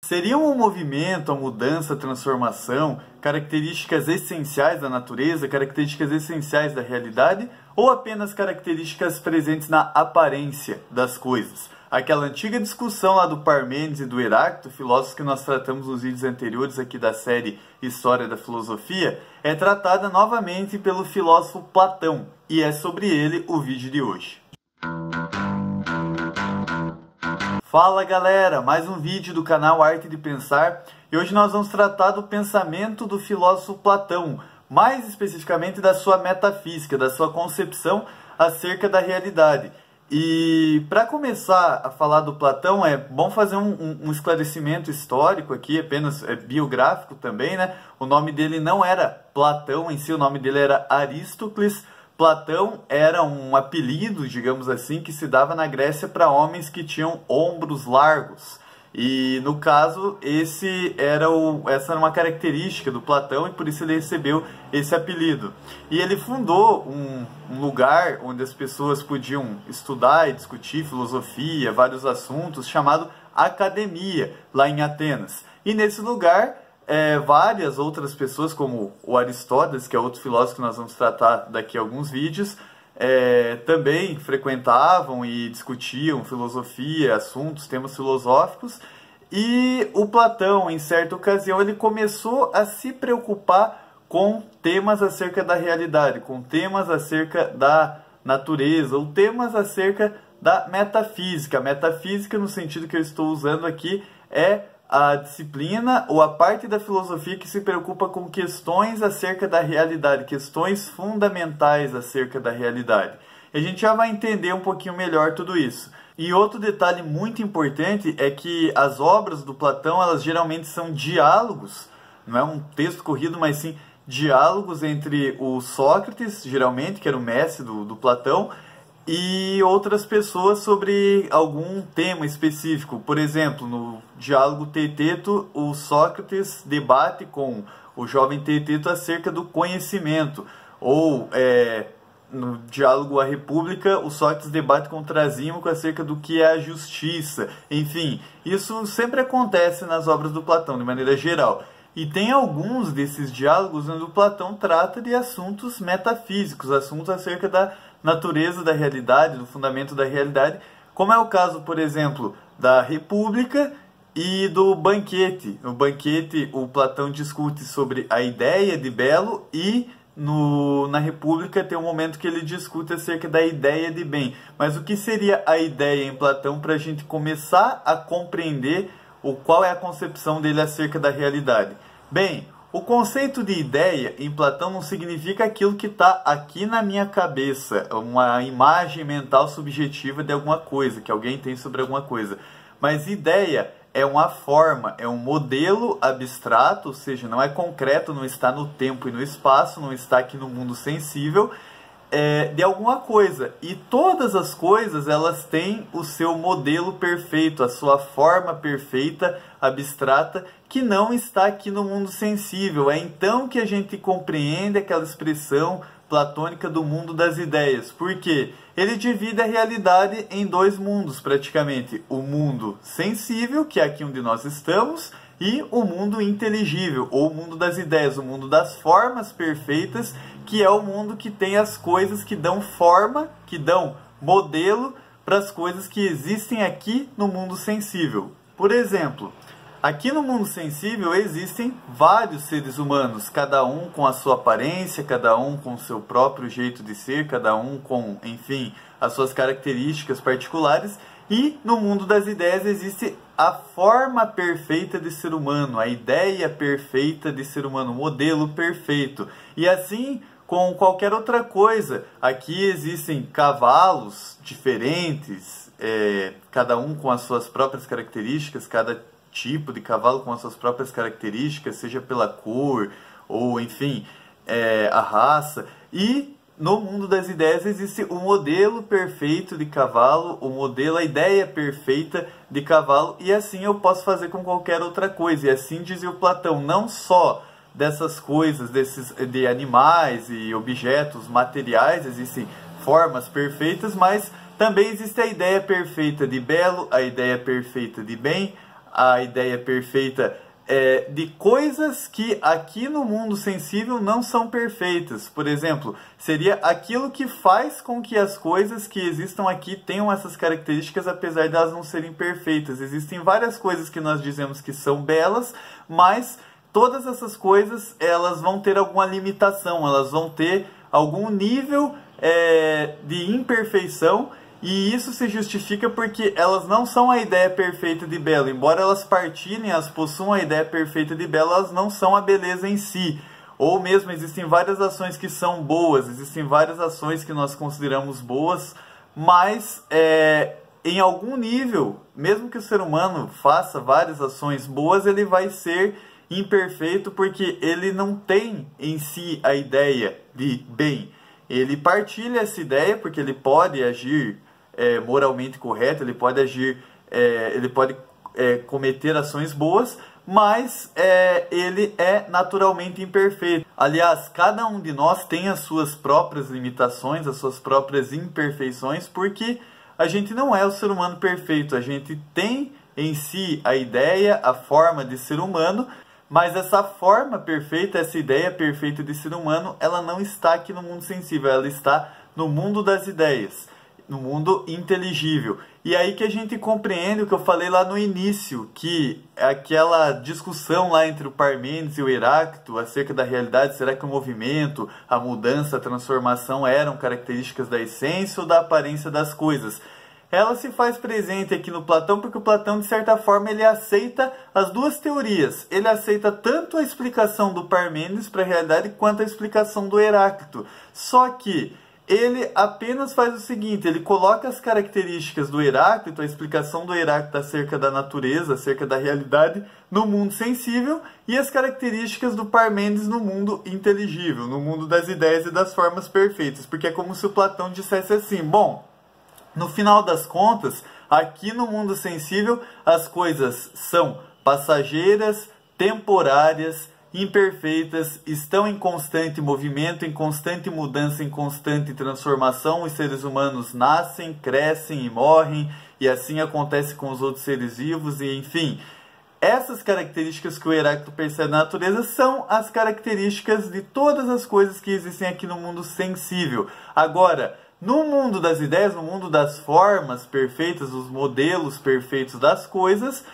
Seriam um movimento, a mudança, a transformação, características essenciais da natureza, características essenciais da realidade, ou apenas características presentes na aparência das coisas? Aquela antiga discussão lá do Parmênides e do Heráclito, filósofos que nós tratamos nos vídeos anteriores aqui da série História da Filosofia, é tratada novamente pelo filósofo Platão, e é sobre ele o vídeo de hoje. Fala galera, mais um vídeo do canal Arte de Pensar, e hoje nós vamos tratar do pensamento do filósofo Platão, mais especificamente da sua metafísica, da sua concepção acerca da realidade. E para começar a falar do Platão, é bom fazer um esclarecimento histórico aqui, apenas biográfico também, né? O nome dele não era Platão em si, o nome dele era Aristócles. Platão era um apelido, digamos assim, que se dava na Grécia para homens que tinham ombros largos. E no caso, essa era uma característica do Platão e por isso ele recebeu esse apelido. E ele fundou um lugar onde as pessoas podiam estudar e discutir filosofia, vários assuntos, chamado Academia, lá em Atenas. E nesse lugar, várias outras pessoas, como o Aristóteles, que é outro filósofo que nós vamos tratar daqui a alguns vídeos, também frequentavam e discutiam filosofia, assuntos, temas filosóficos, e o Platão, em certa ocasião, ele começou a se preocupar com temas acerca da realidade, com temas acerca da natureza, ou temas acerca da metafísica. Metafísica, no sentido que eu estou usando aqui, é a disciplina ou a parte da filosofia que se preocupa com questões acerca da realidade, questões fundamentais acerca da realidade. E a gente já vai entender um pouquinho melhor tudo isso. E outro detalhe muito importante é que as obras do Platão, elas geralmente são diálogos, não é um texto corrido, mas sim diálogos entre o Sócrates, geralmente, que era o mestre do Platão, e outras pessoas sobre algum tema específico. Por exemplo, no diálogo Teeteto, o Sócrates debate com o jovem Teeteto acerca do conhecimento. Ou no diálogo A República, o Sócrates debate com Trasímaco acerca do que é a justiça. Enfim, isso sempre acontece nas obras do Platão, de maneira geral. E tem alguns desses diálogos onde o Platão trata de assuntos metafísicos, assuntos acerca da natureza da realidade, do fundamento da realidade, como é o caso, por exemplo, da República e do Banquete. No Banquete, o Platão discute sobre a ideia de belo e na República tem um momento que ele discute acerca da ideia de bem. Mas o que seria a ideia em Platão para a gente começar a compreender qual é a concepção dele acerca da realidade? Bem, o conceito de ideia em Platão não significa aquilo que está aqui na minha cabeça, uma imagem mental subjetiva de alguma coisa, que alguém tem sobre alguma coisa. Mas ideia é uma forma, é um modelo abstrato, ou seja, não é concreto, não está no tempo e no espaço, não está aqui no mundo sensível, de alguma coisa. E todas as coisas, elas têm o seu modelo perfeito, a sua forma perfeita, abstrata, que não está aqui no mundo sensível. É então que a gente compreende aquela expressão platônica do mundo das ideias. Por quê? Ele divide a realidade em dois mundos, praticamente. O mundo sensível, que é aqui onde nós estamos, e o mundo inteligível, ou o mundo das ideias, o mundo das formas perfeitas, que é o mundo que tem as coisas que dão forma, que dão modelo para as coisas que existem aqui no mundo sensível. Por exemplo, aqui no mundo sensível existem vários seres humanos, cada um com a sua aparência, cada um com o seu próprio jeito de ser, cada um com, enfim, as suas características particulares. E no mundo das ideias existe a forma perfeita de ser humano, a ideia perfeita de ser humano, o modelo perfeito. E assim com qualquer outra coisa. Aqui existem cavalos diferentes, cada um com as suas próprias características, cada tipo de cavalo com as suas próprias características, seja pela cor ou, enfim, a raça. E no mundo das ideias existe o modelo perfeito de cavalo, a ideia perfeita de cavalo, e assim eu posso fazer com qualquer outra coisa. E assim dizia o Platão, não só dessas coisas, de animais e objetos materiais, existem formas perfeitas, mas também existe a ideia perfeita de belo, a ideia perfeita de bem, a ideia perfeita de coisas que aqui no mundo sensível não são perfeitas. Por exemplo, seria aquilo que faz com que as coisas que existam aqui tenham essas características, apesar de elas não serem perfeitas. Existem várias coisas que nós dizemos que são belas, mas todas essas coisas elas vão ter alguma limitação, elas vão ter algum nível de imperfeição. E isso se justifica porque elas não são a ideia perfeita de belo. Embora elas partilhem, elas possuam a ideia perfeita de belo, elas não são a beleza em si. Ou mesmo existem várias ações que são boas, existem várias ações que nós consideramos boas, mas em algum nível, mesmo que o ser humano faça várias ações boas, ele vai ser imperfeito porque ele não tem em si a ideia de bem. Ele partilha essa ideia porque ele pode agir moralmente correto, ele pode agir, ele pode cometer ações boas, mas ele é naturalmente imperfeito. Aliás, cada um de nós tem as suas próprias limitações, as suas próprias imperfeições, porque a gente não é o ser humano perfeito. A gente tem em si a ideia, a forma de ser humano, mas essa forma perfeita, essa ideia perfeita de ser humano, ela não está aqui no mundo sensível, ela está no mundo das ideias, no mundo inteligível. E aí que a gente compreende o que eu falei lá no início, que aquela discussão lá entre o Parmênides e o Heráclito acerca da realidade, será que o movimento, a mudança, a transformação eram características da essência ou da aparência das coisas? Ela se faz presente aqui no Platão porque o Platão, de certa forma, ele aceita as duas teorias. Ele aceita tanto a explicação do Parmênides para a realidade quanto a explicação do Heráclito. Só que ele apenas faz o seguinte, ele coloca as características do Heráclito, a explicação do Heráclito acerca da natureza, acerca da realidade, no mundo sensível, e as características do Parmênides no mundo inteligível, no mundo das ideias e das formas perfeitas. Porque é como se o Platão dissesse assim, bom, no final das contas, aqui no mundo sensível, as coisas são passageiras, temporárias, imperfeitas, estão em constante movimento, em constante mudança, em constante transformação. Os seres humanos nascem, crescem e morrem, e assim acontece com os outros seres vivos, e enfim. Essas características que o Heráclito percebe na natureza são as características de todas as coisas que existem aqui no mundo sensível. Agora, no mundo das ideias, no mundo das formas perfeitas, os modelos perfeitos das coisas,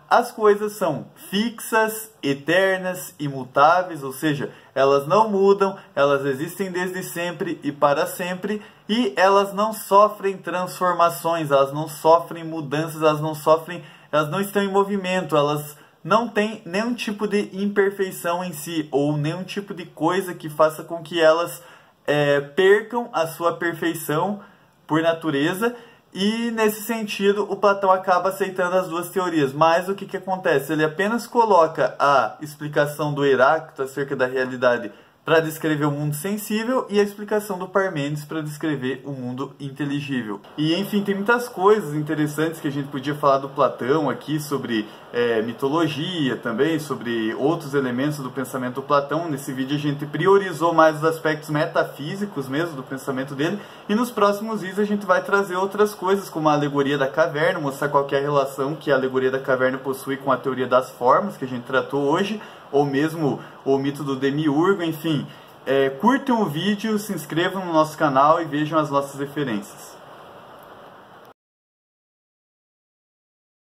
as coisas são fixas, eternas, imutáveis, ou seja, elas não mudam, elas existem desde sempre e para sempre, e elas não sofrem transformações, elas não sofrem mudanças, elas não estão em movimento, elas não têm nenhum tipo de imperfeição em si, ou nenhum tipo de coisa que faça com que elas percam a sua perfeição por natureza. E nesse sentido o Platão acaba aceitando as duas teorias. Mas o que acontece? Ele apenas coloca a explicação do Heráclito acerca da realidade para descrever o mundo sensível e a explicação do Parmênides para descrever o mundo inteligível. E enfim, tem muitas coisas interessantes que a gente podia falar do Platão aqui, sobre mitologia também, sobre outros elementos do pensamento do Platão. Nesse vídeo a gente priorizou mais os aspectos metafísicos mesmo do pensamento dele, e nos próximos vídeos a gente vai trazer outras coisas, como a alegoria da caverna, mostrar qual que é a relação que a alegoria da caverna possui com a teoria das formas, que a gente tratou hoje, ou mesmo o mito do demiurgo. Enfim, curtam o vídeo, se inscrevam no nosso canal e vejam as nossas referências.